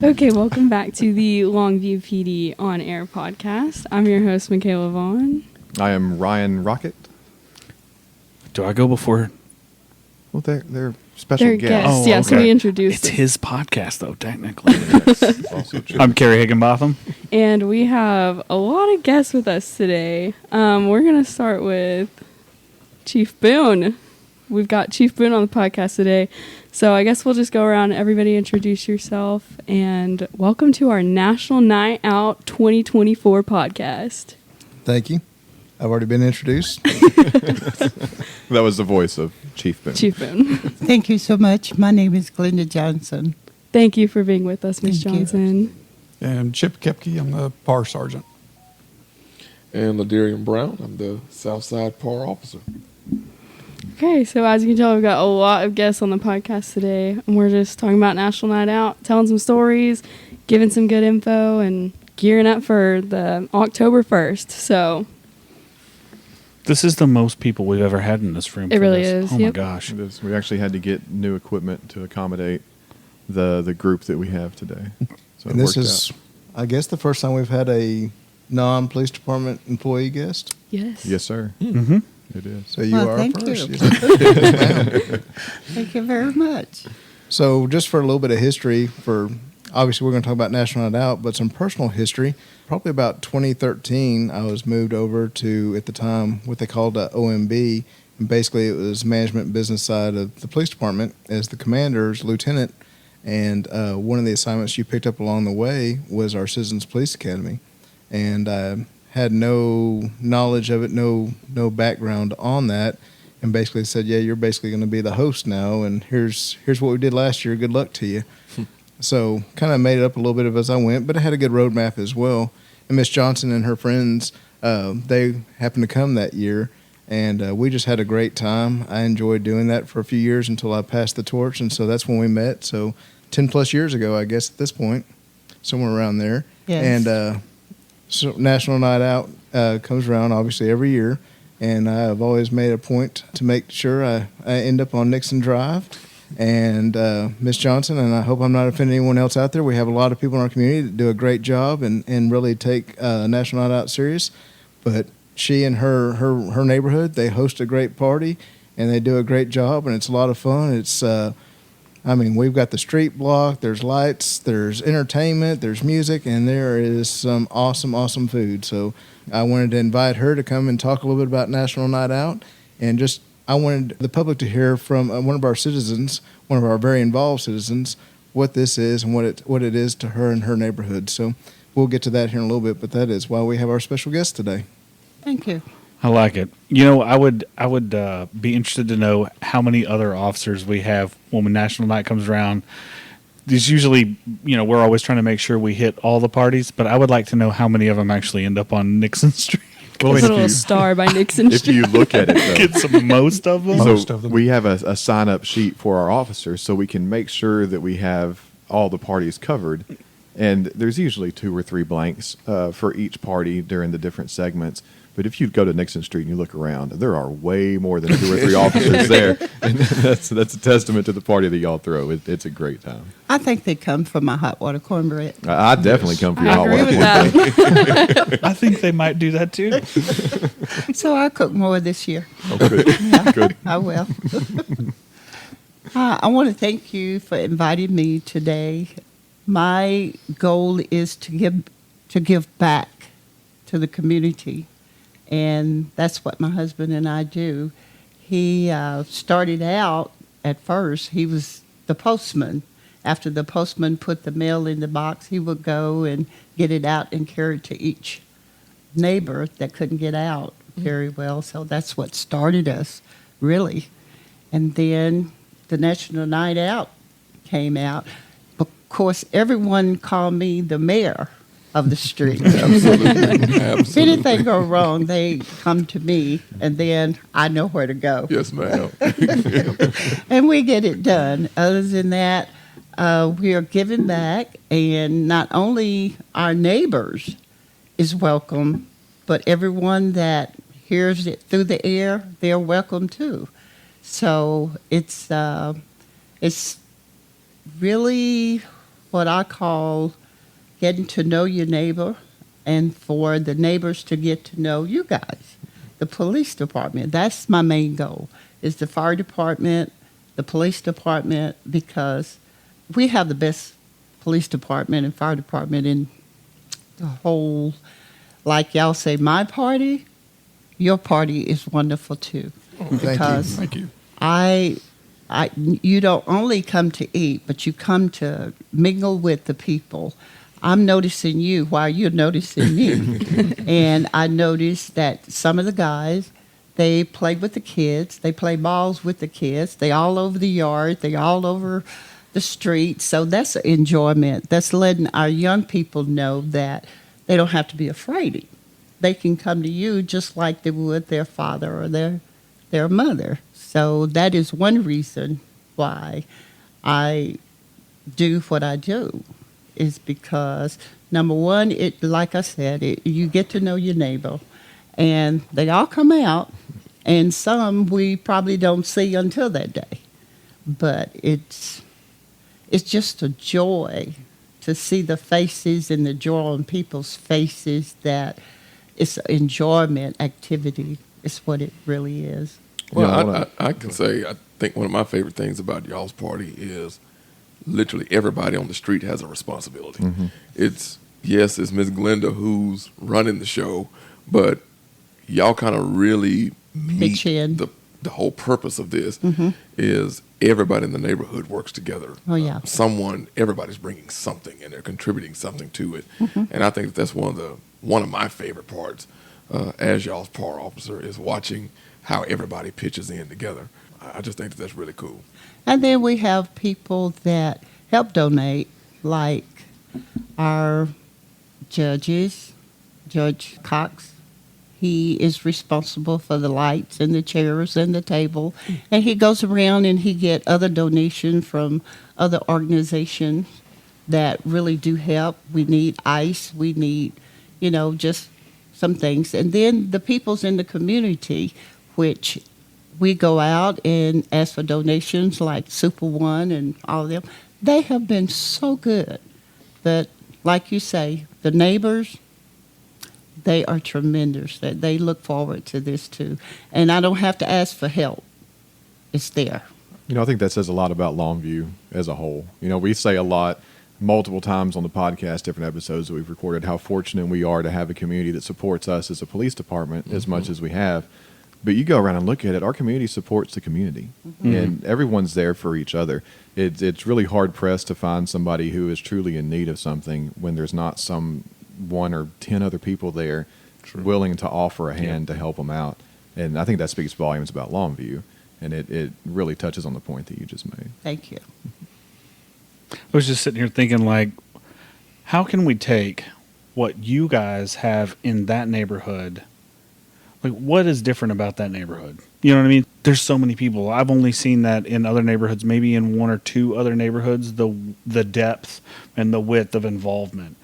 Okay, welcome back to the Longview PD On Air podcast. I'm your host, Michaela Vaughn. I am Ryan Rocket. Do I go before? Well, they're special They're guests. guests, yeah, so we introduced It's them. his podcast, though, technically. That's also true. I'm Carrie Higginbotham. And we have a lot of guests with us today. We're going to start with Chief Boone. We've got Chief Boone on the podcast today. So I guess we'll just go around and everybody introduce yourself. And welcome to our National Night Out 2024 podcast. Thank you. I've already been introduced. That was the voice of Chief Boone. Chief Boone. Thank you so much. My name is Glenda Johnson. Thank you for being with us, Ms. Thank you. Johnson. And Chip Koepke, I'm the PAR sergeant. And LaDarian Brown, I'm the Southside PAR officer. Okay, so as you can tell, we've got a lot of guests on the podcast today, and we're just talking about National Night Out, telling some stories, giving some good info, and gearing up for the October 1st. So This is the most people we've ever had in this room. It for really this. is, Oh, yep. my gosh. We actually had to get new equipment to accommodate the group that we have today. So And it this worked is, out. I guess, the first time we've had a non-police department employee guest. yes. Yes, sir. Mm-hmm. It is. So you Well, are thank first. you. Yes, ma'am. Thank you very much. So just for a little bit of history, obviously we're going to talk about National Night Out, but some personal history. Probably about 2013, I was moved over to, at the time, what they called OMB. And basically, it was management and business side of the police department as the commander's lieutenant. And one of the assignments you picked up along the way was our Citizens Police Academy. And I had no knowledge of it, no background on that, and basically said, yeah, you're basically going to be the host now, and here's what we did last year. Good luck to you. So kind of made it up a little bit as I went, but I had a good roadmap as well. And Miss Johnson and her friends, they happened to come that year, and we just had a great time. I enjoyed doing that for a few years until I passed the torch, and so that's when we met. So 10 plus years ago, I guess, at this point, somewhere around there. Yes. And so National Night Out comes around, obviously, every year, and I've always made a point to make sure I end up on Nixon Drive. And Miss Johnson, and I hope I'm not offending anyone else out there, we have a lot of people in our community that do a great job and really take National Night Out serious. But she and her neighborhood, they host a great party, and they do a great job, and it's a lot of fun. It's we've got the street block, there's lights, there's entertainment, there's music, and there is some awesome, awesome food. So I wanted to invite her to come and talk a little bit about National Night Out, and just I wanted the public to hear from one of our citizens, one of our very involved citizens, what this is and what it is to her and her neighborhood. So we'll get to that here in a little bit, but that is why we have our special guest today. Thank you. I like it. You know, I would be interested to know how many other officers we have when National Night comes around. There's usually, we're always trying to make sure we hit all the parties, but I would like to know how many of them actually end up on Nixon Street. Well, There's a little star by Nixon if Street. you look at it, though, Get some most of them. Most so of them. we have a sign-up sheet for our officers, so we can make sure that we have all the parties covered. And there's usually 2 or 3 blanks for each party during the different segments. But if you go to Nixon Street and you look around, there are way more than 2 or 3 officers there. And that's a testament to the party that y'all throw. It's a great time. I think they come from my hot water cornbread. I definitely come for your I hot agree water with cornbread. that. I think they might do that too. So I cook more this year. Oh, good. Good. I will. I want to thank you for inviting me today. My goal is to give back to the community, and that's what my husband and I do. He started out, at first, he was the postman. After the postman put the mail in the box, he would go and get it out and carry it to each neighbor that couldn't get out very well. So that's what started us, really. And then the National Night Out came out. Of course, everyone called me the mayor of the street. If anything go wrong, they come to me, and then I know where to go. Yes, ma'am. And we get it done. Other than that, we are giving back, and not only our neighbors is welcome, but everyone that hears it through the air, they're welcome too. So it's really what I call getting to know your neighbor, and for the neighbors to get to know you guys, the police department. That's my main goal, is the fire department, the police department, because we have the best police department and fire department in the whole, like y'all say, my party, your party is wonderful too. Because Thank you. you don't only come to eat, but you come to mingle with the people. I'm noticing you while you're noticing me. And I noticed that some of the guys, they play with the kids. They play balls with the kids. They all over the yard. They all over the street. So that's enjoyment. That's letting our young people know that they don't have to be afraid. They can come to you just like they would their father or their mother. So that is one reason why I do what I do, is because, number one, like I said, you get to know your neighbor, and they all come out, and some we probably don't see until that day. But it's just a joy to see the faces and the joy on people's faces, that it's an enjoyment activity. It's what it really is. Well, I can say I think one of my favorite things about y'all's party is literally everybody on the street has a responsibility. Mm-hmm. It's Miss Glenda who's running the show, but y'all kind of really meet the whole purpose of this is everybody in the neighborhood works together. Oh, yeah. Everybody's bringing something and they're contributing something to it. And I think that's one of my favorite parts as y'all's PAR officer, is watching how everybody pitches in together. I just think that's really cool. And then we have people that help donate, like our judges, Judge Cox. He is responsible for the lights and the chairs and the table. And he goes around and he get other donations from other organizations that really do help. We need ice. We need, just some things. And then the people's in the community, which we go out and ask for donations, like Super One and all of them. They have been so good. But like you say, the neighbors, they are tremendous. They look forward to this too. And I don't have to ask for help. It's there. I think that says a lot about Longview as a whole. We say a lot, multiple times on the podcast, different episodes that we've recorded, how fortunate we are to have a community that supports us as a police department as much as we have. But you go around and look at it, our community supports the community, and everyone's there for each other. It's really hard-pressed to find somebody who is truly in need of something when there's not some 1 or 10 other people there willing to offer a hand to help them out. And I think that speaks volumes about Longview, and it really touches on the point that you just made. Thank you. I was just sitting here thinking, like, how can we take what you guys have in that neighborhood? Like, what is different about that neighborhood? You know what I mean? There's so many people. I've only seen that in other neighborhoods, maybe in 1 or 2 other neighborhoods, the depth and the width of involvement.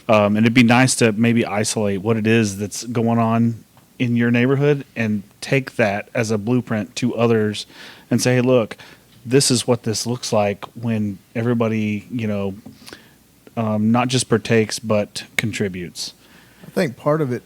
And it'd be nice to maybe isolate what it is that's going on in your neighborhood and take that as a blueprint to others and say, hey, look, this is what this looks like when everybody, not just partakes, but contributes. I think part of it,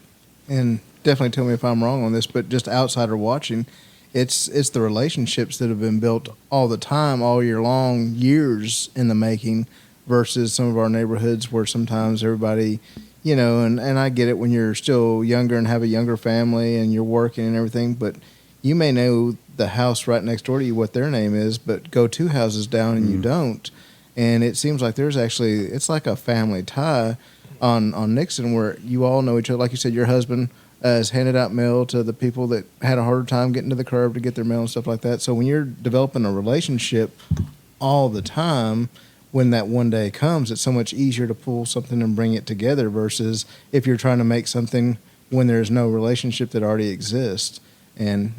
and definitely tell me if I'm wrong on this, but just outsider watching, it's the relationships that have been built all the time, all year long, years in the making, versus some of our neighborhoods where sometimes everybody, and I get it when you're still younger and have a younger family and you're working and everything, but you may know the house right next door to you, what their name is, but go 2 houses down and you don't. And it seems like there's actually, it's like a family tie on Nixon where you all know each other. Like you said, your husband has handed out mail to the people that had a harder time getting to the curb to get their mail and stuff like that. So when you're developing a relationship all the time, when that one day comes, it's so much easier to pull something and bring it together versus if you're trying to make something when there's no relationship that already exists. And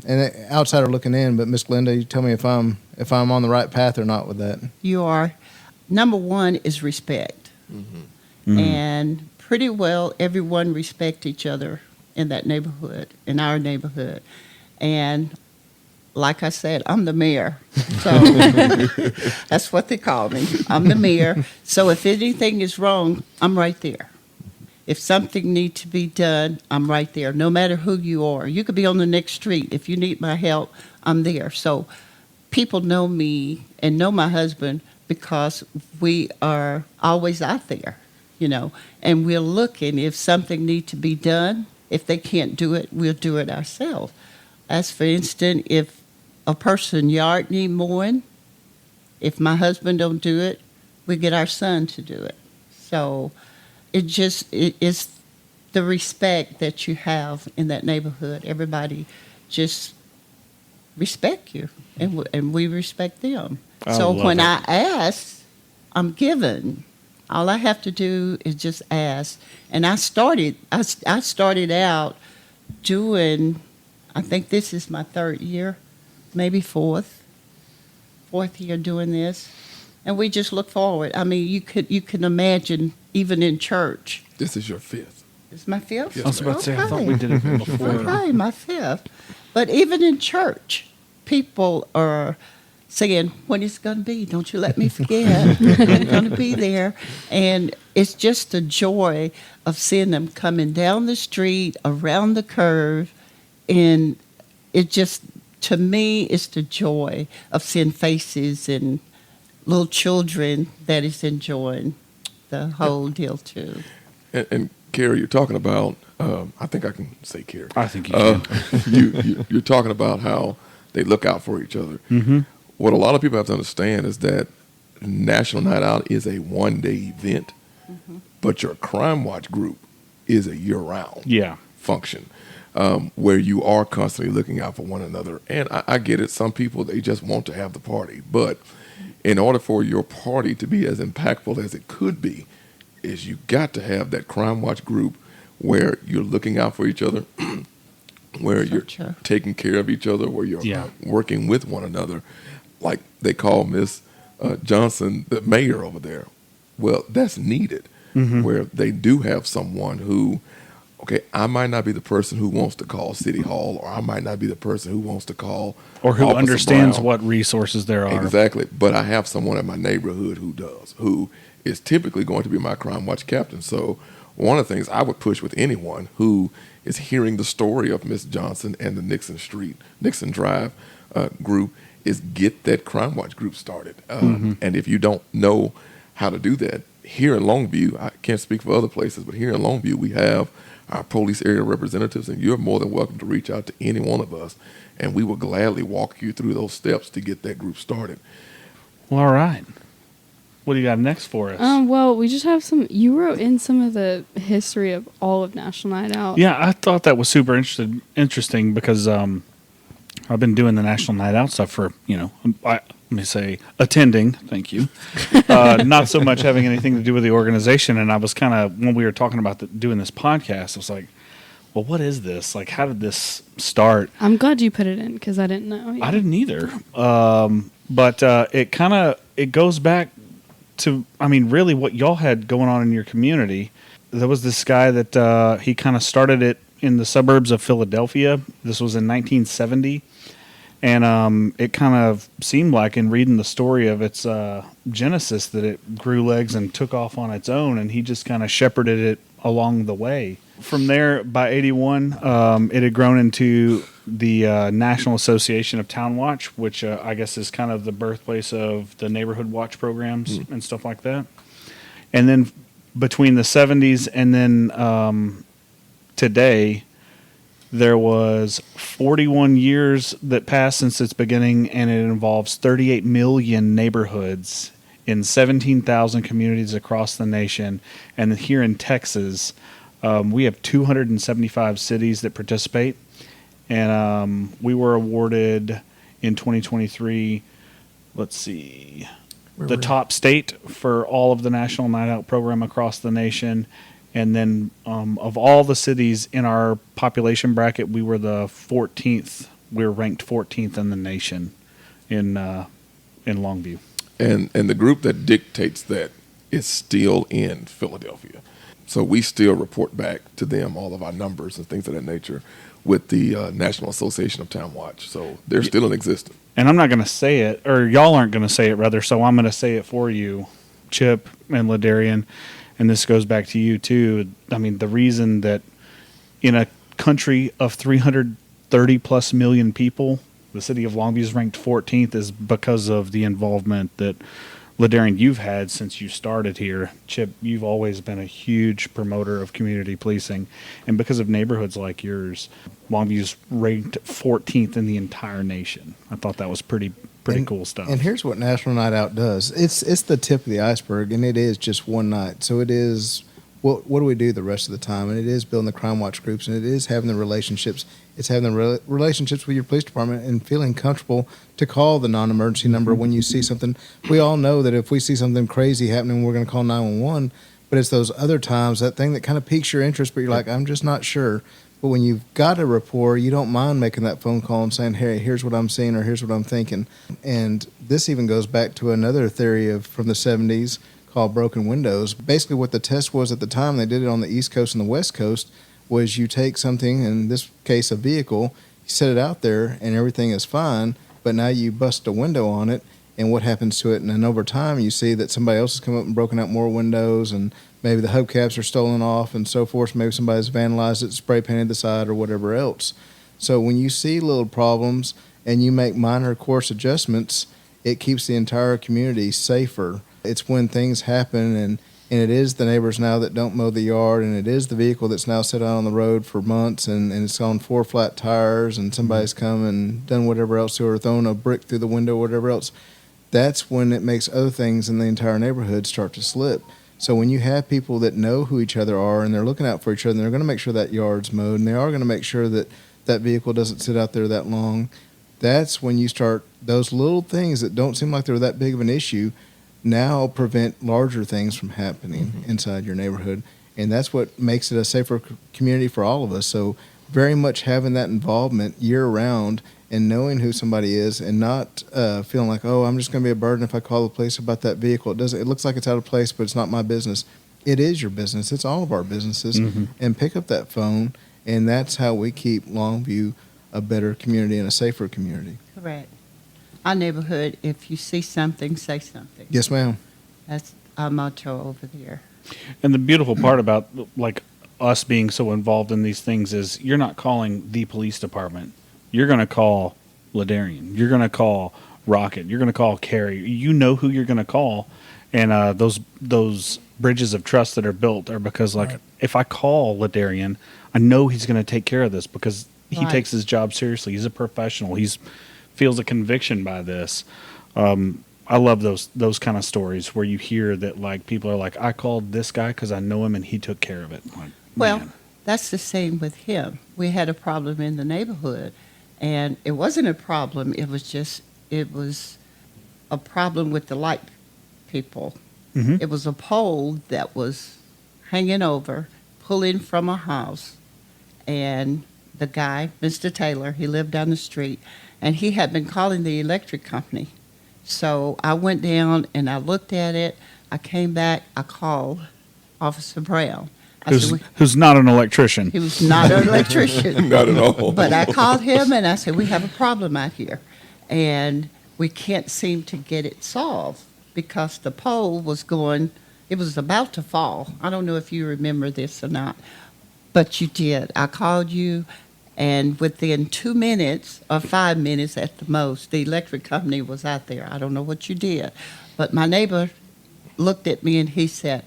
outsider looking in, but Miss Glenda, you tell me if I'm on the right path or not with that. You are. Number one is respect. And pretty well everyone respects each other in that neighborhood, in our neighborhood. And like I said, I'm the mayor. So that's what they call me. I'm the mayor. So if anything is wrong, I'm right there. If something needs to be done, I'm right there, no matter who you are. You could be on the next street. If you need my help, I'm there. So people know me and know my husband because we are always out there, and we're looking if something needs to be done. If they can't do it, we'll do it ourselves. As for instance, if a person's yard need mowing, if my husband don't do it, we get our son to do it. So it is the respect that you have in that neighborhood. Everybody just respect you, and we respect them. So when I ask, I'm given. All I have to do is just ask. And I started out doing, I think this is my third year, maybe fourth year doing this. And we just look forward. I mean, you can imagine even in church. This is your fifth. It's my fifth? Yes, I was about to say, I thought we did it before. Okay, my fifth. But even in church, people are saying, when it's going to be, don't you let me forget. I'm going to be there. And it's just the joy of seeing them coming down the street, around the curve. And it just, to me, it's the joy of seeing faces and little children that is enjoying the whole deal, too. And Carrie, you're talking about, I think I can say Carrie. I think you can. You're talking about how they look out for each other. Mm-hmm. What a lot of people have to understand is that National Night Out is a one-day event, but your Crime Watch group is a year-round function where you are constantly looking out for one another. And I get it. Some people, they just want to have the party. But in order for your party to be as impactful as it could be, is you got to have that Crime Watch group where you're looking out for each other, where you're taking care of each other, where you're working with one another. Like they call Miss Johnson the mayor over there. Well, that's needed, where they do have someone who, okay, I might not be the person who wants to call City Hall, or I might not be the person who wants to call or who Officer understands Brown. what resources there are. Exactly. But I have someone in my neighborhood who does, who is typically going to be my Crime Watch captain. So one of the things I would push with anyone who is hearing the story of Miss Johnson and the Nixon Drive group is get that Crime Watch group started. And if you don't know how to do that, here in Longview, I can't speak for other places, but here in Longview, we have our police area representatives, and you're more than welcome to reach out to any one of us, and we will gladly walk you through those steps to get that group started. Well, all right. What do you got next for us? Well, we just have you wrote in some of the history of all of National Night Out. Yeah, I thought that was super interesting because I've been doing the National Night Out stuff for, let me say, attending, thank you. Not so much having anything to do with the organization. And I was kind of, when we were talking about doing this podcast, I was like, well, what is this? Like, how did this start? I'm glad you put it in because I didn't know. I didn't either. But it goes back to, really what y'all had going on in your community. There was this guy that he kind of started it in the suburbs of Philadelphia. This was in 1970. And it kind of seemed like, in reading the story of its genesis, that it grew legs and took off on its own, and he just kind of shepherded it along the way. From there, by 81, it had grown into the National Association of Town Watch, which I guess is kind of the birthplace of the neighborhood watch programs and stuff like that. And then between the 70s and then today, there was 41 years that passed since its beginning, and it involves 38 million neighborhoods in 17,000 communities across the nation. And here in Texas, we have 275 cities that participate. And we were awarded in 2023, the top state for all of the National Night Out program across the nation. And then of all the cities in our population bracket, we were the 14th. We were ranked 14th in the nation in Longview. And the group that dictates that is still in Philadelphia. So we still report back to them all of our numbers and things of that nature with the National Association of Town Watch. So they're still in existence. And I'm not going to say it, or y'all aren't going to say it, rather, so I'm going to say it for you, Chip and LaDarian, and this goes back to you, too. I mean, the reason that in a country of 330-plus million people, the city of Longview is ranked 14th is because of the involvement that, LaDarian, you've had since you started here. Chip, you've always been a huge promoter of community policing. And because of neighborhoods like yours, Longview's ranked 14th in the entire nation. I thought that was pretty cool stuff. And here's what National Night Out does. It's the tip of the iceberg, and it is just one night. So it is, what do we do the rest of the time? And it is building the crime watch groups, and it is having the relationships. It's having the relationships with your police department and feeling comfortable to call the non-emergency number when you see something. We all know that if we see something crazy happening, we're going to call 911. But it's those other times, that thing that kind of piques your interest, but you're like, I'm just not sure. But when you've got a rapport, you don't mind making that phone call and saying, hey, here's what I'm seeing or here's what I'm thinking. And this even goes back to another theory from the 70s called broken windows. Basically what the test was at the time, they did it on the East Coast and the West Coast, was you take something, in this case a vehicle, you set it out there and everything is fine, but now you bust a window on it, and what happens to it? And then over time you see that somebody else has come up and broken out more windows, and maybe the hubcaps are stolen off and so forth. Maybe somebody's vandalized it, spray painted the side or whatever else. So when you see little problems and you make minor course adjustments, it keeps the entire community safer. It's when things happen, and it is the neighbors now that don't mow the yard, and it is the vehicle that's now sat out on the road for months, and it's on 4 flat tires, and somebody's come and done whatever else, or thrown a brick through the window, whatever else. That's when it makes other things in the entire neighborhood start to slip. So when you have people that know who each other are, and they're looking out for each other, and they're going to make sure that yard's mowed, and they are going to make sure that that vehicle doesn't sit out there that long, that's when you start, those little things that don't seem like they're that big of an issue now prevent larger things from happening inside your neighborhood. And that's what makes it a safer community for all of us. So very much having that involvement year round and knowing who somebody is, and not feeling like, oh, I'm just going to be a burden if I call the police about that vehicle. It looks like it's out of place, but it's not my business. It is your business. It's all of our businesses. And pick up that phone, and that's how we keep Longview a better community and a safer community. Correct. Our neighborhood, if you see something, say something. Yes, ma'am. That's our motto over there. And the beautiful part about like us being so involved in these things is you're not calling the police department. You're going to call LaDarian. You're going to call Rocket. You're going to call Carrie. You know who you're going to call, and those bridges of trust that are built are because, like, if I call LaDarian, I know he's going to take care of this because he takes his job seriously. He's a professional. He's feels a conviction by this. I love those kind of stories where you hear that, like, people are like, I called this guy because I know him and he took care of it. Like, well, man. That's the same with him. We had a problem in the neighborhood, and it wasn't a problem. It was a problem with the light people. It was a pole that was hanging over, pulling from a house, and the guy, Mr. Taylor, he lived down the street, and he had been calling the electric company. So I went down and I looked at it. I came back. I called Officer Brown. Who's not an electrician. He was not an electrician. Not at all. But I called him and I said, we have a problem out here. And we can't seem to get it solved because the pole it was about to fall. I don't know if you remember this or not, but you did. I called you, and within 2 minutes or 5 minutes at the most, the electric company was out there. I don't know what you did, but my neighbor looked at me and he said,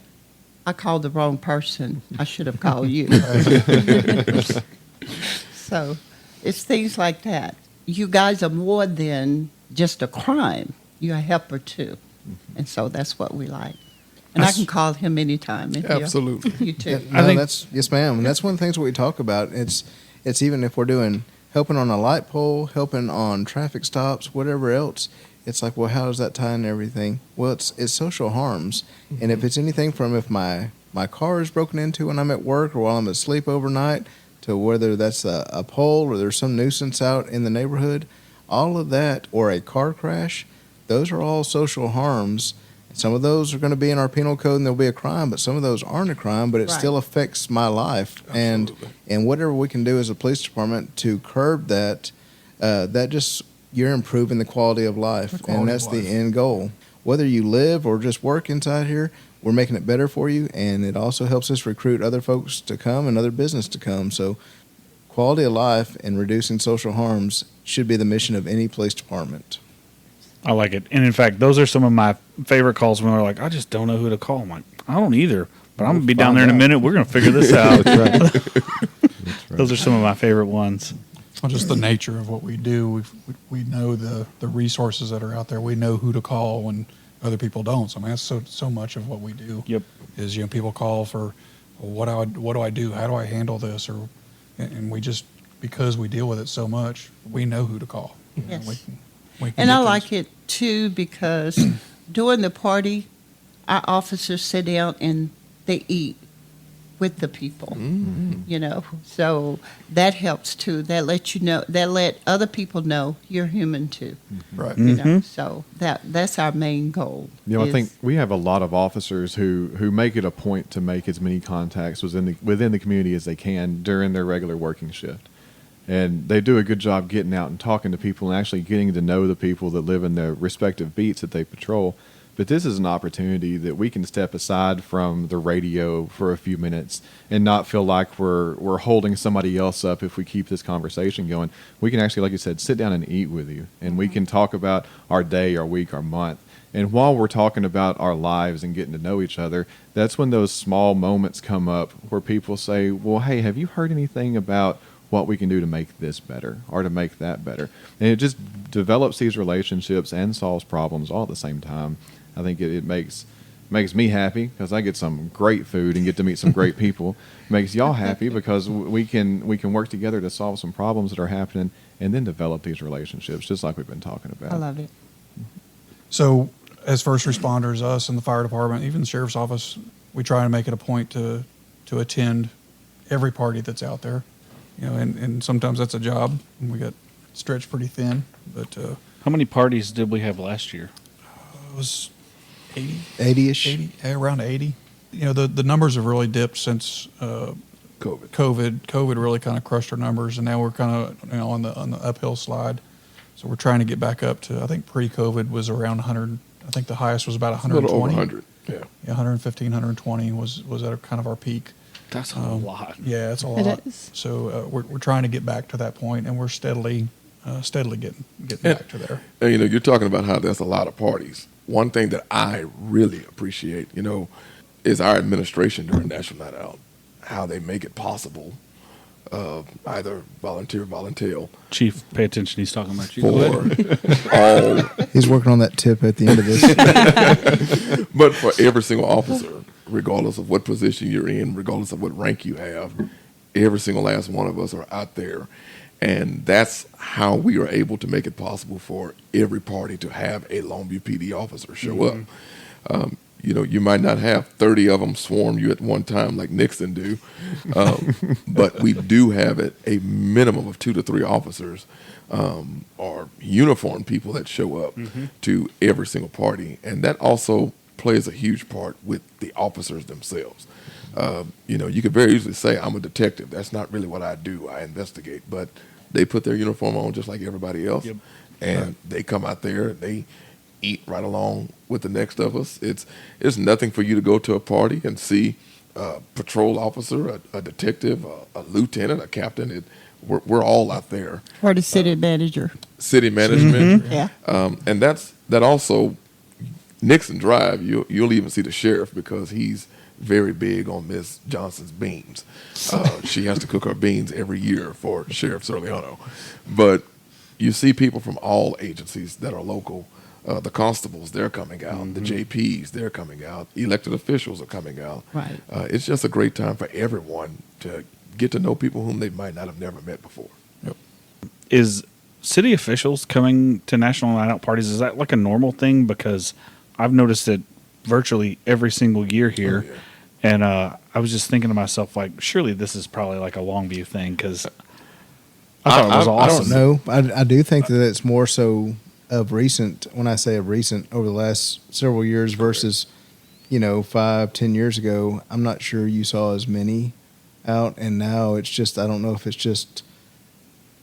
I called the wrong person. I should have called you. So it's things like that. You guys are more than just a crime. You're a helper too. And so that's what we like. And I can call him anytime. Absolutely. You too. Yes, ma'am. And that's one of the things we talk about. It's even if we're doing helping on a light pole, helping on traffic stops, whatever else. It's like, well, how does that tie into everything? Well, it's social harms. And if it's anything from if my car is broken into when I'm at work or while I'm asleep overnight, to whether that's a pole or there's some nuisance out in the neighborhood, all of that, or a car crash, those are all social harms. Some of those are going to be in our penal code and there'll be a crime, but some of those aren't a crime, but it Right. still affects my life. Absolutely. And whatever we can do as a police department to curb that, that just, you're improving the quality of life. The quality And that's of the life. end goal. Whether you live or just work inside here, we're making it better for you. And it also helps us recruit other folks to come and other business to come. So quality of life and reducing social harms should be the mission of any police department. I like it. And in fact, those are some of my favorite calls when they're like, I just don't know who to call. I'm like, I don't either, but I'm going to be down there in a minute. We're going to figure this out. Those are some of my favorite ones. Well, just the nature of what we do. We know the resources that are out there. We know who to call when other people don't. So I mean, that's so much of what we do. Yep. Is people call for what do I do? How do I handle this? And we just, because we deal with it so much, we know who to call. Yes. We can And I get like things- it too because during the party, our officers sit down and they eat with the people, so that helps too. That lets you know, that let other people know you're human too, Right. so that's our main goal. You know, I is- think we have a lot of officers who make it a point to make as many contacts within the community as they can during their regular working shift. And they do a good job getting out and talking to people and actually getting to know the people that live in their respective beats that they patrol. But this is an opportunity that we can step aside from the radio for a few minutes and not feel like we're holding somebody else up if we keep this conversation going. We can actually, like you said, sit down and eat with you. And we can talk about our day, our week, our month. And while we're talking about our lives and getting to know each other, that's when those small moments come up where people say, well, hey, have you heard anything about what we can do to make this better or to make that better? And it just develops these relationships and solves problems all at the same time. I think it makes me happy because I get some great food and get to meet some great people. Makes y'all happy because we can work together to solve some problems that are happening and then develop these relationships just like we've been talking about. I love it. So, as first responders, us and the fire department, even the sheriff's office, we try to make it a point to attend every party that's out there. And sometimes that's a job, and we got stretched pretty thin. But How many parties did we have last year? it was 80, 80-ish. around 80. The numbers have really dipped since COVID. COVID really kind of crushed our numbers, and now we're kind of on the uphill slide. So we're trying to get back up to, I think pre-COVID was around 100. I think the highest was about A 120. little over 100. Yeah. Yeah, 115, 120 was at kind of our peak. That's a lot. Yeah, it's a It lot. is. So we're trying to get back to that point, and we're steadily getting back to there. And you're talking about how there's a lot of parties. One thing that I really appreciate, is our administration during National Night Out, how they make it possible, either volunteer, Chief, pay attention. He's talking about you. Go ahead. for all, He's working on that tip at the end of this. but for every single officer, regardless of what position you're in, regardless of what rank you have, every single last one of us are out there. And that's how we are able to make it possible for every party to have a Longview PD officer show up. You might not have 30 of them swarm you at one time like Nixon do, but we do have a minimum of 2 to 3 officers or uniformed people that show up to every single party. And that also plays a huge part with the officers themselves. You could very easily say, I'm a detective. That's not really what I do. I investigate. But they put their uniform on just like everybody else. Yep. And they come out there, they eat right along with the next of us. It's nothing for you to go to a party and see a patrol officer, a detective, a lieutenant, a captain. We're all out there. Or the city manager. City management. Yeah. And that also, Nixon Drive, you'll even see the sheriff because he's very big on Miss Johnson's beans. She has to cook her beans every year for Sheriff Serliano. But you see people from all agencies that are local. The constables, they're coming out. The JPs, they're coming out. Elected officials are coming out. Right. It's just a great time for everyone to get to know people whom they might not have never met before. Is city officials coming to National Night Out parties, is that like a normal thing? Because I've noticed it virtually every single year here. Oh, yeah. And I was just thinking to myself, like, surely this is probably like a Longview thing because I thought it was I don't awesome. No, I do think that it's more so of recent, when I say of recent, over the last several years versus, 5-10 years ago, I'm not sure you saw as many out. And now it's just, I don't know if it's just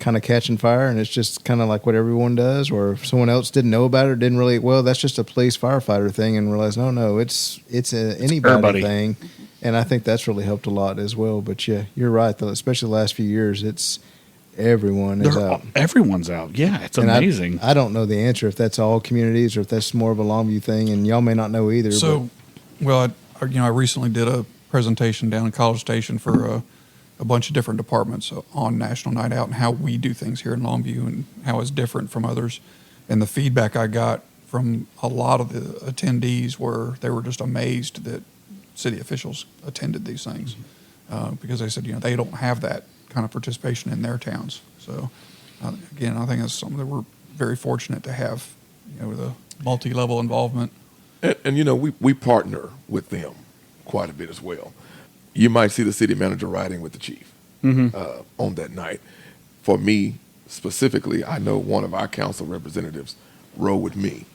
kind of catching fire and it's just kind of like what everyone does, or if someone else didn't know about it or didn't really, well, that's just a police firefighter thing, and realize, no, it's anybody everybody. thing. And I think that's really helped a lot as well. But yeah, you're right, though, especially the last few years, it's everyone is out. Everyone's out. Yeah, it's And amazing. I don't know the answer if that's all communities or if that's more of a Longview thing, and y'all may not know either. So, well, I recently did a presentation down in College Station for a bunch of different departments on National Night Out and how we do things here in Longview and how it's different from others. And the feedback I got from a lot of the attendees were they were just amazed that city officials attended these things because they said, they don't have that kind of participation in their towns. So, again, I think that's something that we're very fortunate to have, the multi-level involvement. And we partner with them quite a bit as well. You might see the city manager riding with the chief on that night. For me specifically, I know one of our council representatives rode with me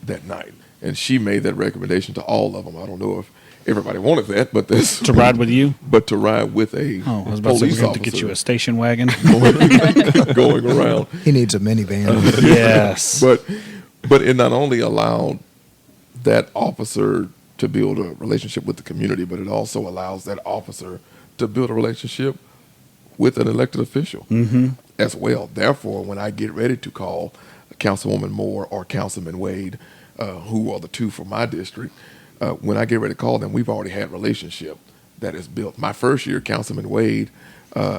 that night, and she made that recommendation to all of them. I don't know if everybody wanted that, but this to ride with you, but to ride with a I was about to say police we're going officer to get you a station wagon. going around. He needs a minivan. Yes, but it not only allowed that officer to build a relationship with the community, but it also allows that officer to build a relationship with an elected official as well. Therefore, when I get ready to call Councilwoman Moore or Councilman Wade, who are the two from my district, when I get ready to call them, we've already had relationship that is built. My first year, Councilman Wade,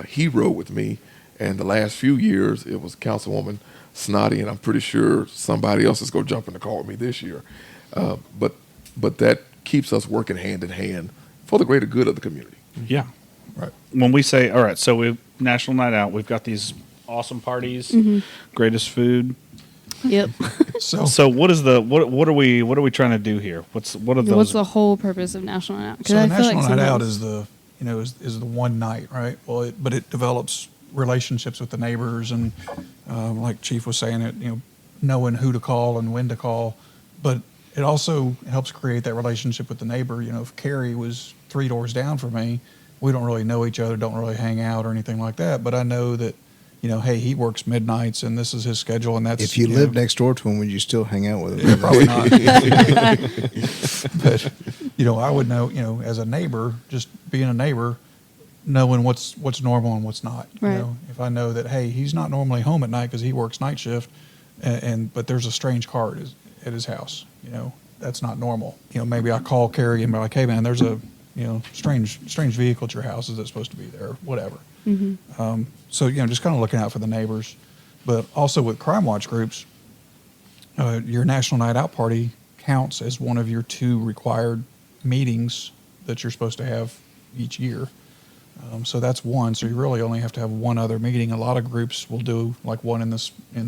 he rode with me, and the last few years, it was Councilwoman Snotty, and I'm pretty sure somebody else is going to jump in the car with me this year. But that keeps us working hand in hand for the greater good of the community. yeah. Right. When we say, all right, so we National Night Out, we've got these awesome parties, greatest food. Yep. So what is what are we trying to do here? What are those? What's the whole purpose of National Night Out? 'Cause So I feel National like Night Out sometimes- is the one night, right? Well, but it develops relationships with the neighbors, and like Chief was saying, knowing who to call and when to call. But it also helps create that relationship with the neighbor. If Carrie was 3 doors down from me, we don't really know each other, don't really hang out or anything like that. But I know that, hey, he works midnights and this is his schedule, and that's If you lived next door to him, would you still hang out with him? Yeah, probably not. But I would know, as a neighbor, just being a neighbor, knowing what's normal and what's not. Right. If I know that, hey, he's not normally home at night because he works night shift, but there's a strange car at his house. That's not normal. Maybe I call Carrie and be like, hey man, there's a strange vehicle at your house. Is it supposed to be there? Whatever. So just kind of looking out for the neighbors, but also with crime watch groups, your National Night Out party counts as one of your 2 required meetings that you're supposed to have each year. So that's one. So you really only have to have one other meeting. A lot of groups will do like one in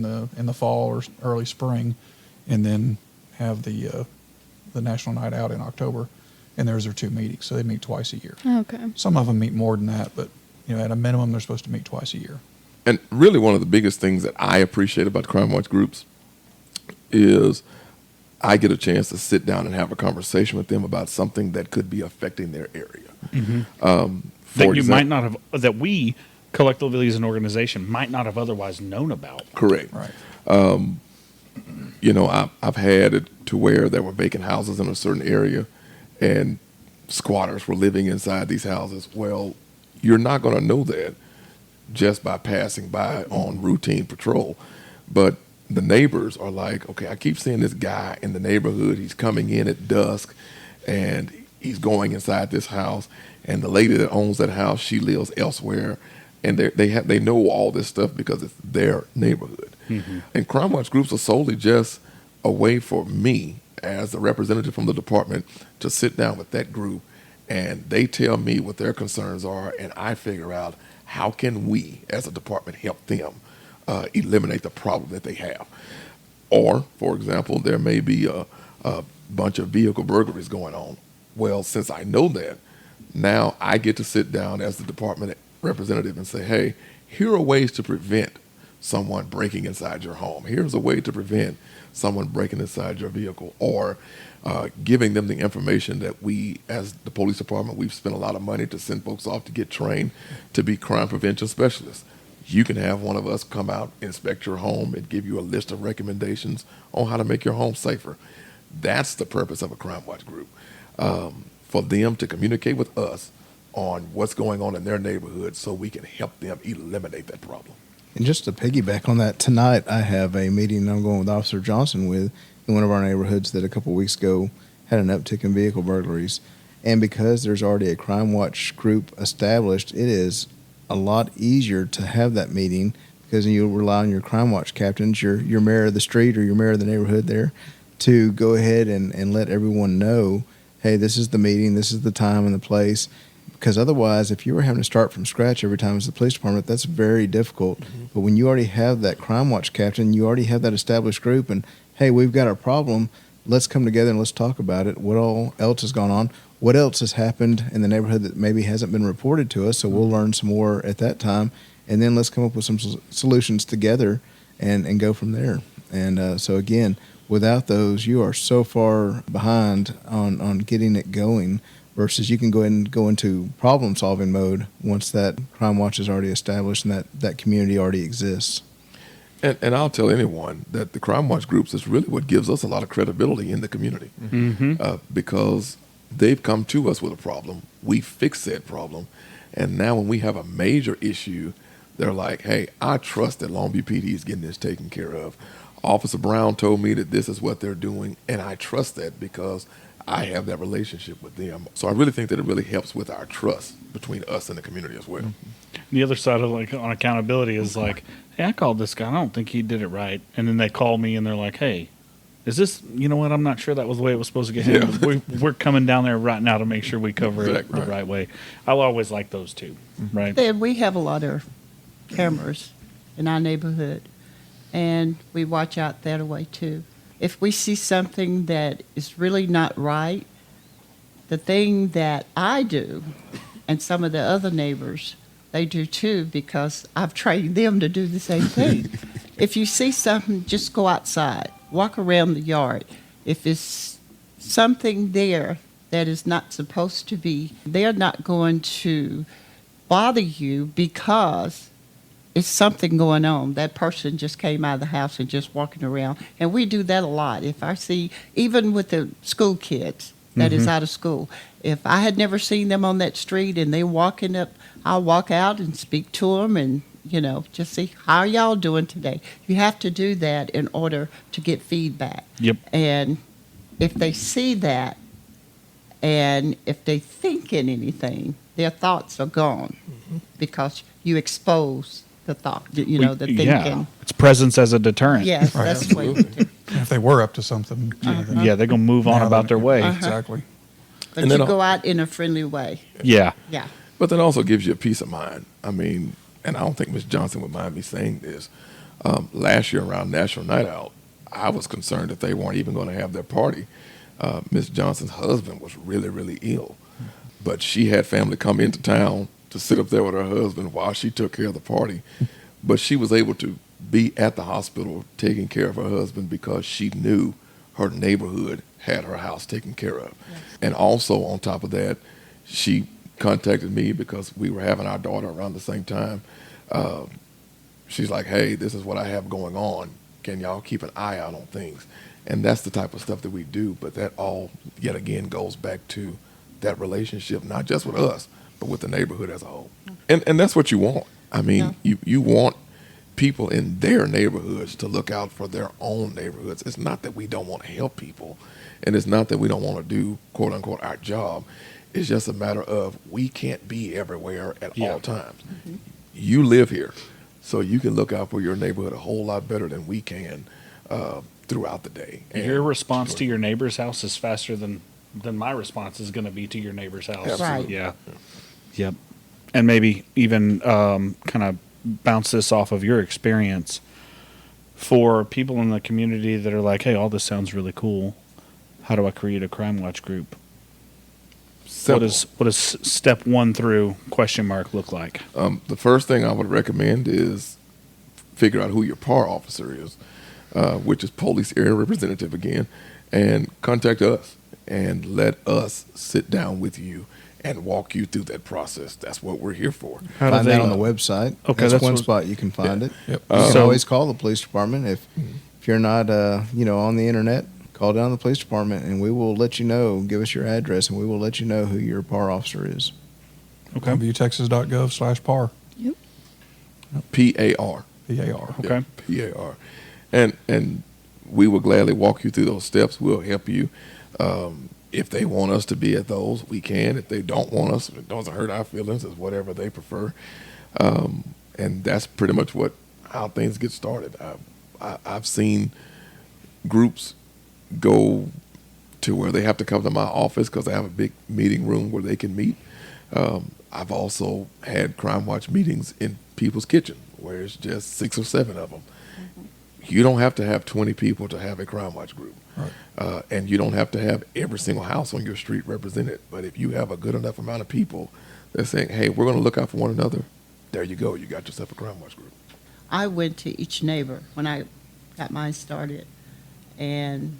the fall or early spring, and then have the National Night Out in October, and those are 2 meetings. So they meet twice a year. Okay. Some of them meet more than that, but at a minimum, they're supposed to meet twice a year. And really one of the biggest things that I appreciate about crime watch groups is I get a chance to sit down and have a conversation with them about something that could be affecting their area. That we collectively as an organization might not have otherwise known about. Correct. Right. I've had it to where there were vacant houses in a certain area and squatters were living inside these houses. Well, you're not going to know that just by passing by on routine patrol. But the neighbors are like, okay, I keep seeing this guy in the neighborhood. He's coming in at dusk and he's going inside this house. And the lady that owns that house, she lives elsewhere. And they know all this stuff because it's their neighborhood. And crime watch groups are solely just a way for me as a representative from the department to sit down with that group, and they tell me what their concerns are, and I figure out how can we as a department help them eliminate the problem that they have. Or, for example, there may be a bunch of vehicle burglaries going on. Well, since I know that, now I get to sit down as the department representative and say, hey, here are ways to prevent someone breaking inside your home. Here's a way to prevent someone breaking inside your vehicle, or giving them the information that we, as the police department, we've spent a lot of money to send folks off to get trained to be crime prevention specialists. You can have one of us come out, inspect your home, and give you a list of recommendations on how to make your home safer. That's the purpose of a Crime Watch group, for them to communicate with us on what's going on in their neighborhood so we can help them eliminate that problem. And just to piggyback on that, tonight I have a meeting I'm going with Officer Johnson with in one of our neighborhoods that a couple of weeks ago had an uptick in vehicle burglaries. And because there's already a Crime Watch group established, it is a lot easier to have that meeting because you rely on your Crime Watch captains, your mayor of the street or your mayor of the neighborhood there, to go ahead and let everyone know, hey, this is the meeting, this is the time and the place. Because otherwise, if you were having to start from scratch every time as the police department, that's very difficult. Mm-hmm. But when you already have that Crime Watch captain, you already have that established group, and hey, we've got a problem, let's come together and let's talk about it. What all else has gone on? What else has happened in the neighborhood that maybe hasn't been reported to us? So we'll learn some more at that time, and then let's come up with some solutions together and go from there. And so again, without those, you are so far behind on getting it going, versus you can go ahead and go into problem-solving mode once that Crime Watch is already established and that community already exists. And I'll tell anyone that the Crime Watch groups is really what gives us a lot of credibility in the community, because they've come to us with a problem, we fix that problem, and now when we have a major issue, they're like, hey, I trust that Longview PD is getting this taken care of. Officer Brown told me that this is what they're doing, and I trust that because I have that relationship with them. So I really think that it really helps with our trust between us and the community as well. The other side of like on accountability is like, hey, I called this guy. I don't think he did it right. And then they call me and they're like, hey, is this, you know what? I'm not sure that was the way it was supposed to get handled. Yeah. We're coming down there right now to make sure we cover it the right way. I'll always like those two, right? Then we have a lot of cameras in our neighborhood, and we watch out that way too. If we see something that is really not right, the thing that I do, and some of the other neighbors, they do too, because I've trained them to do the same thing. If you see something, just go outside, walk around the yard. If it's something there that is not supposed to be, they're not going to bother you because it's something going on. That person just came out of the house and just walking around. And we do that a lot. If I see, even with the school kids that is out of school, if I had never seen them on that street and they walking up, I'll walk out and speak to them and, just see, how are y'all doing today? You have to do that in order to get feedback. Yep. And if they see that, and if they think in anything, their thoughts are gone because you expose the thought, the thinking. Yeah, it's presence as a deterrent. Yes, Right, that's the way we do. And if they were up to something, then Yeah, they're going to move on now about they- their way. Exactly. But And you then go out in a friendly way. Yeah. Yeah. But that also gives you a peace of mind. I mean, and I don't think Ms. Johnson would mind me saying this. Last year around National Night Out, I was concerned that they weren't even going to have their party. Ms. Johnson's husband was really, really ill. But she had family come into town to sit up there with her husband while she took care of the party. But she was able to be at the hospital taking care of her husband because she knew her neighborhood had her house taken care of. Yes. And also on top of that, she contacted me because we were having our daughter around the same time. She's like, hey, this is what I have going on. Can y'all keep an eye out on things? And that's the type of stuff that we do. But that all, yet again, goes back to that relationship, not just with us, but with the neighborhood as a whole. And that's what you want. I mean, you want people in their neighborhoods to look out for their own neighborhoods. It's not that we don't want to help people, and it's not that we don't want to do, quote unquote, our job. It's just a matter of we can't be everywhere at all times. Mm-hmm. You live here, so you can look out for your neighborhood a whole lot better than we can throughout the day. And your response to your neighbor's house is faster than my response is going to be to your neighbor's house. Absolutely. Yeah. Yep. And maybe even kind of bounce this off of your experience for people in the community that are like, hey, all this sounds really cool. How do I create a Crime Watch group? Simple. What does step 1 through ? Look like? The first thing I would recommend is figure out who your PAR officer is, which is Police Area Representative again, and contact us and let us sit down with you and walk you through that process. That's what we're here for. How do Find they- that on the website. Okay, that's one what- spot you can find it. Yep. You can So- always call the police department if you're not on the internet. Call down the police department and we will let you know. Give us your address and we will let you know who your PAR officer is. Okay. LongviewTexas.gov/PAR. Yep. PAR. PAR. Okay. PAR. And we will gladly walk you through those steps. We'll help you. If they want us to be at those, we can. If they don't want us, it doesn't hurt our feelings. It's whatever they prefer. And that's pretty much how things get started. I've seen groups go to where they have to come to my office because I have a big meeting room where they can meet. I've also had Crime Watch meetings in people's kitchen where it's just 6 or 7 of them. You don't have to have 20 people to have a Crime Watch group. Right. And you don't have to have every single house on your street represented. But if you have a good enough amount of people that's saying, hey, we're going to look out for one another, there you go. You got yourself a Crime Watch group. I went to each neighbor when I got mine started, and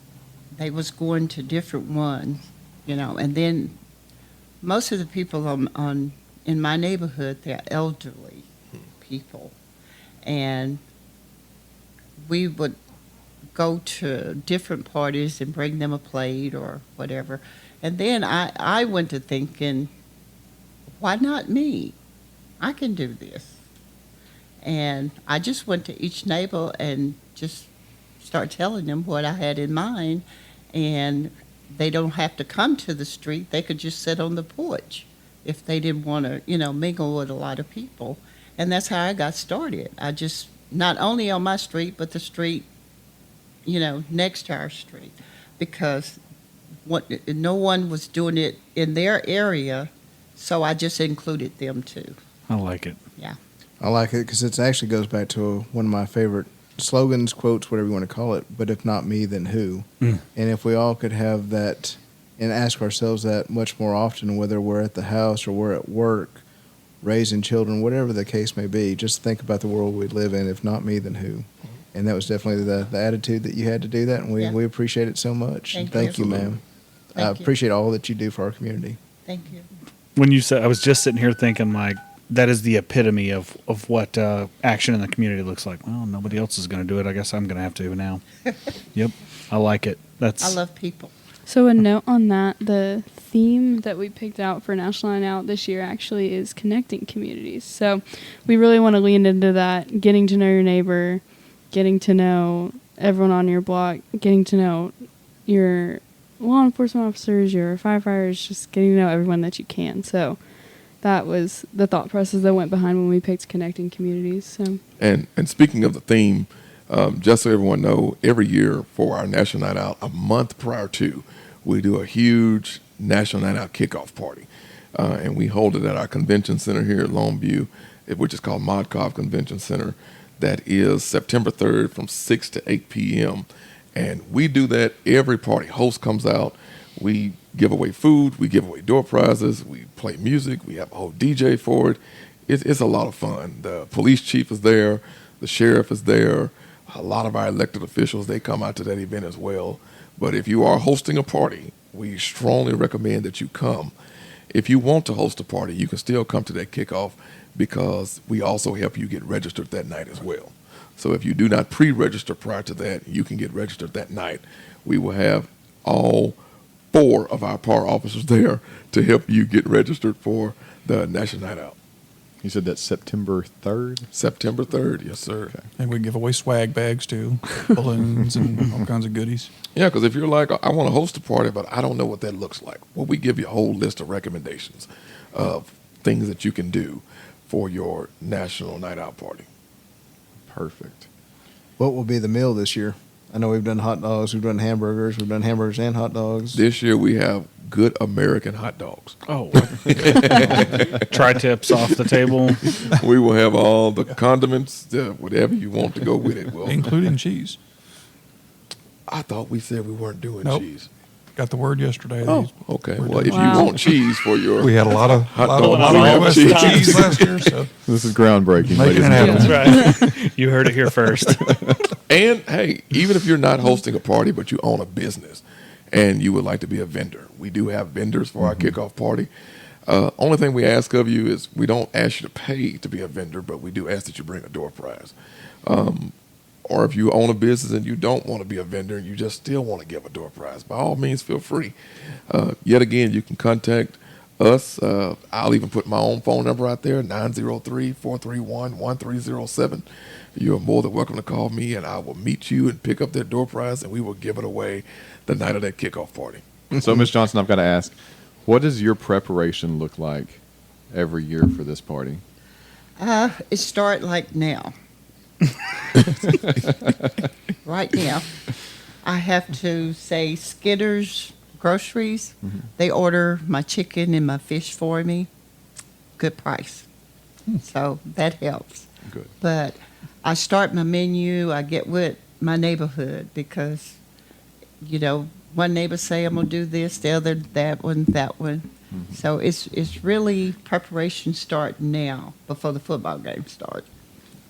they was going to different ones, and then most of the people in my neighborhood, they're elderly people, and we would go to different parties and bring them a plate or whatever, and then I went to thinking, why not me? I can do this. And I just went to each neighbor and just start telling them what I had in mind, and they don't have to come to the street. They could just sit on the porch if they didn't want to, mingle with a lot of people. And that's how I got started. I just, not only on my street, but the street, next to our street, because no one was doing it in their area, so I just included them too. I like it. Yeah. I like it because it actually goes back to one of my favorite slogans, quotes, whatever you want to call it. But if not me, then who? Mm. And if we all could have that and ask ourselves that much more often, whether we're at the house or we're at work, raising children, whatever the case may be, just think about the world we live in. If not me, then who? And that was definitely the attitude that you had to do that, and we appreciate it so much. Thank you. ma'am. I Thank you. appreciate all that you do for our community. Thank you. When you said, I was just sitting here thinking, that is the epitome of what action in the community looks like. Well, nobody else is going to do it. I guess I'm going to have to now. Yep. I like it. I love people. So a note on that, the theme that we picked out for National Night Out this year actually is connecting communities. So we really want to lean into that, getting to know your neighbor, getting to know everyone on your block, getting to know your law enforcement officers, your firefighters, just getting to know everyone that you can. So that was the thought process that went behind when we picked connecting communities. So, And speaking of the theme, just so everyone know, every year for our National Night Out, a month prior to, we do a huge National Night Out kickoff party. And we hold it at our convention center here at Longview, which is called Modcov Convention Center. That is September 3rd from 6 to 8 p.m. And we do that every party. Host comes out. We give away food. We give away door prizes. We play music. We have a whole DJ for it. It's a lot of fun. The police chief is there. The sheriff is there. A lot of our elected officials, they come out to that event as well. But if you are hosting a party, we strongly recommend that you come. If you want to host a party, you can still come to that kickoff because we also help you get registered that night as well. So if you do not pre-register prior to that, you can get registered that night. We will have all 4 of our PAR officers there to help you get registered for the National Night Out. You said that's September 3rd? September 3rd, yes, sir. Okay. And we give away swag bags too, balloons and all kinds of goodies. Yeah, because if you're like, I want to host a party, but I don't know what that looks like, well, we give you a whole list of recommendations of things that you can do for your National Night Out party. Perfect. What will be the meal this year? I know we've done hot dogs, we've done hamburgers and hot dogs. This year we have good American hot dogs. Oh. Tri-tips off the table. We will have all the condiments, whatever you want to go with it. Well, Including cheese. I thought we said we weren't doing Nope. cheese. got the word yesterday. Oh, okay. We're Well, doing if Wow. you want cheese for your We had a lot of Hot dog. requests for Cheese. cheese last year, so This is groundbreaking, Making ladies it and happen. gentlemen. That's right. You heard it here first. And hey, even if you're not hosting a party, but you own a business and you would like to be a vendor, we do have vendors for our kickoff party. Only thing we ask of you is we don't ask you to pay to be a vendor, but we do ask that you bring a door prize. Or if you own a business and you don't want to be a vendor and you just still want to give a door prize, by all means, feel free. Yet again, you can contact us. I'll even put my own phone number out there, 903-431-1307. You're more than welcome to call me, and I will meet you and pick up that door prize, and we will give it away the night of that kickoff party. So, Ms. Johnson, I've got to ask, what does your preparation look like every year for this party? It start like now. Right now, I have to say Skitter's Groceries. They order my chicken and my fish for me. Good price. So that helps. Good. But I start my menu. I get with my neighborhood because, you know, one neighbor say I'm gonna do this, the other that one. So it's really preparation start now before the football game starts.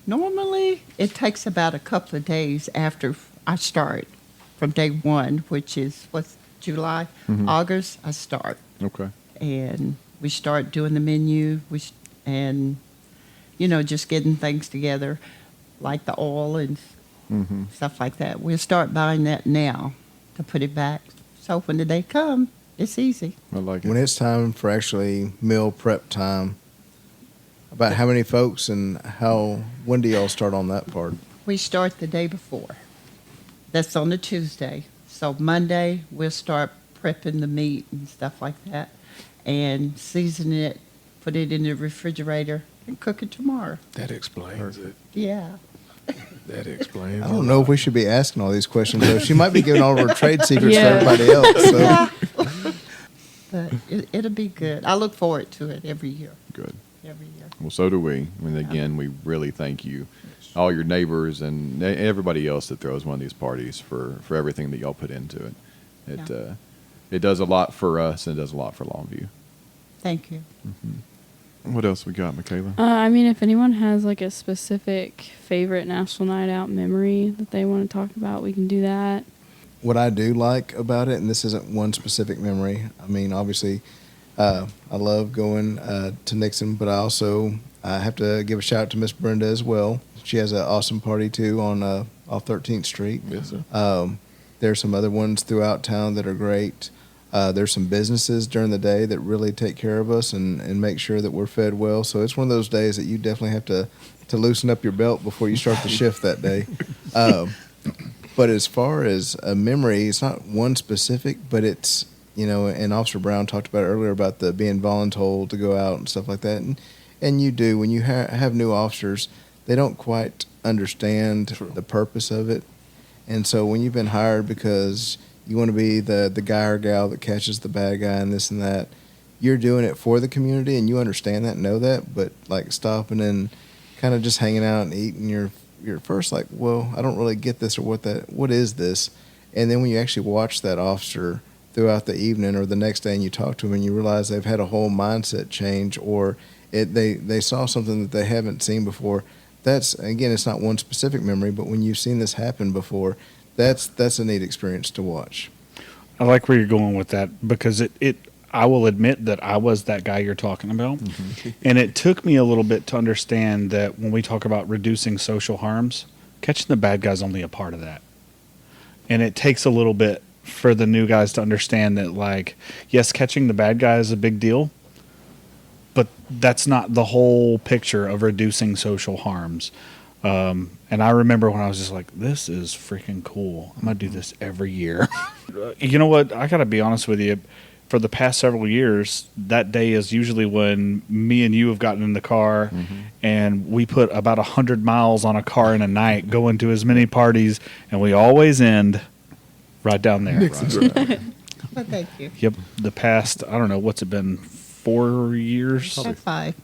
Normally, it takes about a couple of days after I start, from day one, which is July, August. I start, Okay. and we start doing the menu. And just getting things together, like the oil and stuff like that. We'll start buying that now to put it back. So when the day comes, it's easy. I like it. When it's time for actually meal prep time, about how many folks and when do y'all start on that part? We start the day before. That's on a Tuesday. So Monday, we'll start prepping the meat and stuff like that and season it, put it in the refrigerator, and cook it tomorrow. That explains it. Yeah. That explains I don't know if we should be asking all these questions, though. She might be giving all of her trade secrets to Yeah. everybody else. So. But it'll be good. I look forward to it every year. Good. Every year. Well, so do we. And again, we really thank you, all your neighbors and everybody else that throws one of these parties for everything that y'all put into it. It does a lot for us and it does a lot for Longview. Thank you. What else we got, Michaela? I mean, if anyone has like a specific favorite National Night Out memory that they want to talk about, we can do that. What I do like about it, and this isn't one specific memory, I mean, obviously, I love going to Nixon, but I have to give a shout out to Miss Brenda as well. She has an awesome party, too, on off 13th Street. Yes, sir. There's some other ones throughout town that are great. There's some businesses during the day that really take care of us and make sure that we're fed well. So it's one of those days that you definitely have to loosen up your belt before you start the shift that day. But as far as a memory, it's not one specific, but it's, and Officer Brown talked about it earlier about the being voluntold to go out and stuff like that. And you do. When you have new officers, they don't quite understand the purpose of it. And so when you've been hired because you want to be the guy or gal that catches the bad guy and this and that, you're doing it for the community and you understand that and know that, but like stopping and kind of just hanging out and eating your first like, well, I don't really get this or what is this? And then when you actually watch that officer throughout the evening or the next day and you talk to them and you realize they've had a whole mindset change or they saw something that they haven't seen before, that's, again, it's not one specific memory, but when you've seen this happen before, that's a neat experience to watch. I like where you're going with that because I will admit that I was that guy you're talking about. And it took me a little bit to understand that when we talk about reducing social harms, catching the bad guy's only a part of that. And it takes a little bit for the new guys to understand that, like, yes, catching the bad guy is a big deal, but that's not the whole picture of reducing social harms. And I remember when I was just like, this is freaking cool. I'm going to do this every year. You know what? I got to be honest with you. For the past several years, that day is usually when me and you have gotten in the car and we put about 100 miles on a car in a night, going to as many parties, and we always end right down there. Right. Well, thank you. Yep. The past, I don't know, what's it been, 4 years? At 5.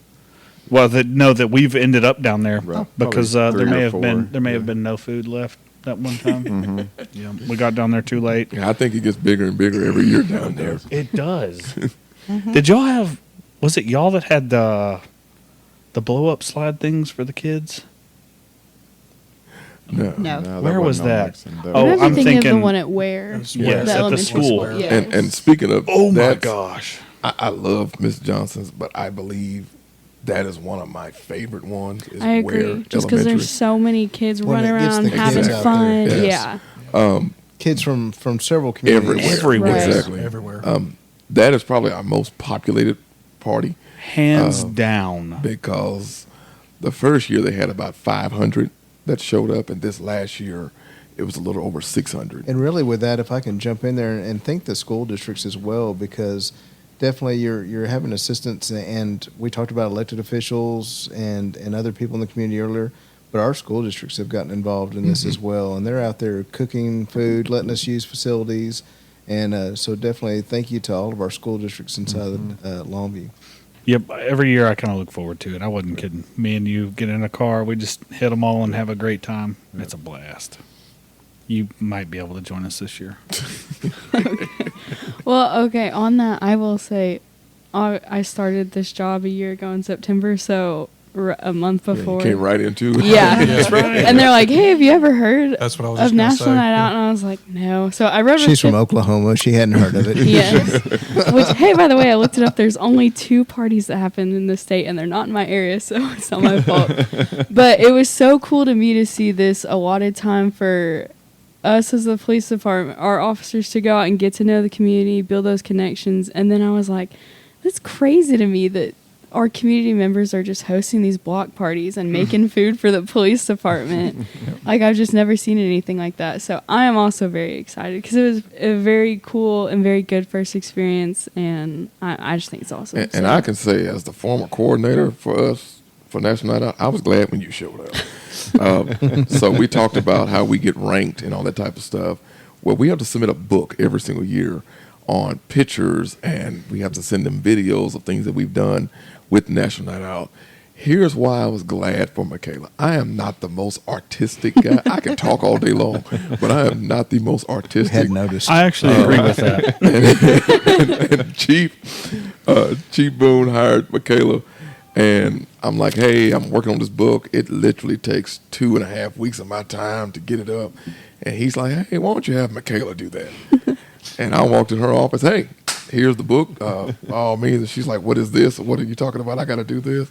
Well, that we've ended up down there Right. because Probably there 3 may or have 4. been have been no food left. that one time. Yeah, we got down there too late. Yeah, I think it gets bigger and bigger every year down there. It does. Did y'all have? Was it y'all that had the blow up slide things for the kids? No. No. that Where was wasn't on that? Lexington. I Oh, was I'm thinking of the thinking- one at Ware. Yes, the at the elementary school. Yeah. And speaking of, Oh my that's- gosh! I love Miss Johnson's, but I believe that is one of my favorite ones. Is I agree. Ware Just because Elementary. there's so many kids When running it gets around the having kids out fun. there, yes. Yeah. Kids from several communities. Everywhere. Right. Exactly. everywhere. That is probably our most populated party Hands down. because the first year they had about 500 that showed up, and this last year it was a little over 600. And really, with that, if I can jump in there and thank the school districts as well, because definitely you're having assistance, and we talked about elected officials and other people in the community earlier, but our school districts have gotten involved in this as well, and they're out there cooking food, letting us use facilities, and so definitely thank you to all of our school districts inside of Longview. Yep. Every year I kind of look forward to it. I wasn't kidding. Me and you get in a car, we just hit them all and have a great time. It's a blast. You might be able to join us this year. Well, okay. On that, I will say, I started this job a year ago in September, so a month Yeah, before. you came right into it. Yeah. That's right. And they're like, "Hey, have you ever heard That's what I was of just gonna National say. Night Out?" And I was like, "No." So I wrote. She's from Oklahoma. She hadn't heard of it. Yes. Which, hey, by the way, I looked it up. There's only 2 parties that happen in the state, and they're not in my area, so it's not my fault. But it was so cool to me to see this allotted time for us as the police department, our officers, to go out and get to know the community, build those connections. And then I was like, that's crazy to me that our community members are just hosting these block parties and making food for the police department. Like, I've just never seen anything like that. So I am also very excited because it was a very cool and very good first experience, and I just think it's awesome. And I can say, as the former coordinator for us for National Night Out, I was glad when you showed up. So we talked about how we get ranked and all that type of stuff. Well, we have to submit a book every single year on pictures, and we have to send them videos of things that we've done with National Night Out. Here's why I was glad for Michaela. I am not the most artistic guy. I can talk all day long, but I am not the most artistic. Had noticed. I actually agree with that. And Chief Boone hired Michaela, and I'm like, hey, I'm working on this book. It literally takes 2.5 weeks of my time to get it up. And he's like, hey, why don't you have Michaela do that? And I walked in her office, hey, here's the book, all means. And she's like, what is this? What are you talking about? I got to do this.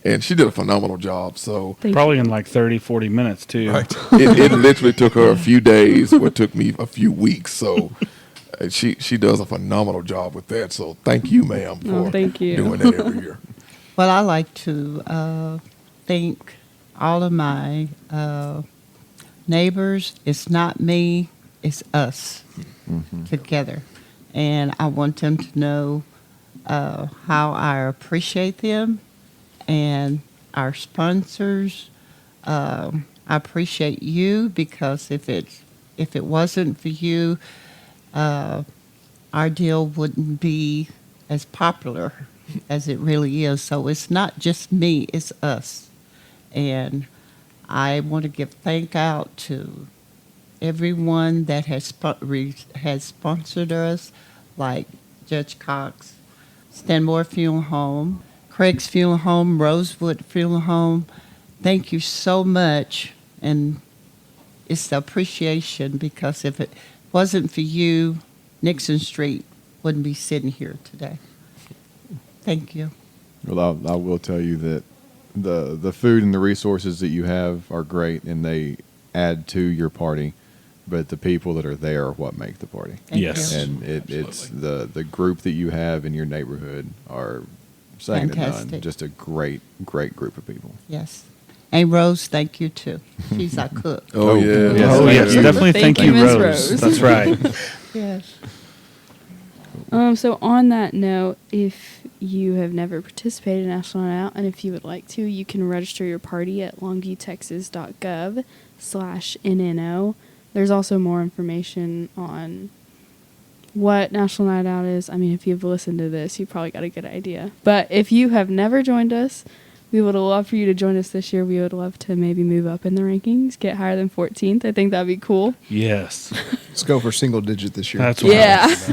And she did a phenomenal job. So Probably in like 30, 40 minutes, too. Right. it literally took her a few days, what took me a few weeks. So she does a phenomenal job with that. So thank you, ma'am, for thank you. doing that every year. Well, I like to thank all of my neighbors. It's not me, it's us together. And I want them to know how I appreciate them and our sponsors. I appreciate you because if it wasn't for you, our deal wouldn't be as popular as it really is. So it's not just me, it's us. And I want to give thank out to everyone that has sponsored us, like Judge Cox, Stanmore Funeral Home, Craig's Funeral Home, Rosewood Funeral Home. Thank you so much. And it's the appreciation, because if it wasn't for you, Nixon Street wouldn't be sitting here today. Thank you. Well, I will tell you that the food and the resources that you have are great, and they add to your party. But the people that are there are what make the party. Thank Yes. you. And it's the group that you have in your neighborhood are second to none. Fantastic. Just a great group of people. Yes. And Rose, thank you too. She's our cook. Oh, yeah. yes. Oh, Thank yes. you. Definitely Thank thank you, you, Ms. Rose. Rose. That's right. Yes. So on that note, if you have never participated in National Night Out, and if you would like to, you can register your party at longviewtexas.gov/NNO. There's also more information on what National Night Out is. I mean, if you've listened to this, you probably got a good idea. But if you have never joined us, We would love for you to join us this year. We would love to maybe move up in the rankings, get higher than 14th. I think that'd be cool. Yes. Let's go for single digit this year. That's what Yeah. I was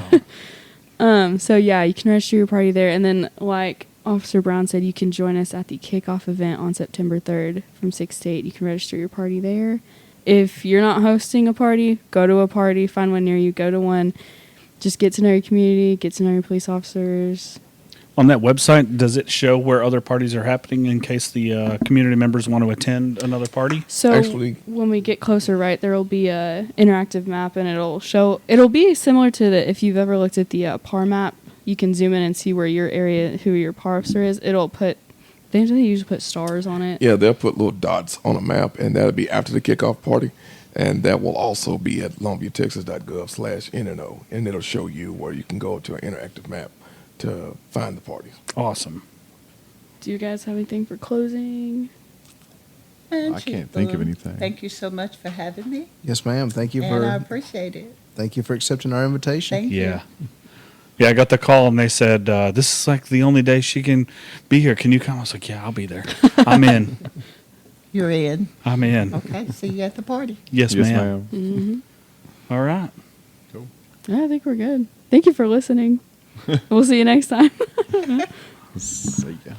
about. So yeah, you can register your party there, and then like Officer Brown said, you can join us at the kickoff event on September 3rd from 6 to 8. You can register your party there. If you're not hosting a party, go to a party, find one near you, go to one. Just get to know your community, get to know your police officers. On that website, does it show where other parties are happening in case the community members want to attend another party? So Actually- when we get closer, right, there will be a interactive map, and it'll be similar to if you've ever looked at the PAR map. You can zoom in and see where your area, who your PAR officer is. They usually put stars on it. Yeah, they'll put little dots on a map, and that'll be after the kickoff party. And that will also be at longviewtexas.gov/NNO, and it'll show you where you can go to an interactive map to find the parties. Awesome. Do you guys have anything for closing? And I Chief can't think of Boone, anything. Thank you so much for having me, Yes, ma'am. Thank you and I for appreciate it. accepting our invitation. Thank you. Yeah. Yeah, I got the call and they said, this is like the only day she can be here. Can you come? I was like, yeah, I'll be there. I'm in. You're in. I'm in. Okay, see you at the party. Yes, Yes, ma'am. Mm-hmm. All right. I think we're good. Thank you for listening. We'll see you next time. See ya.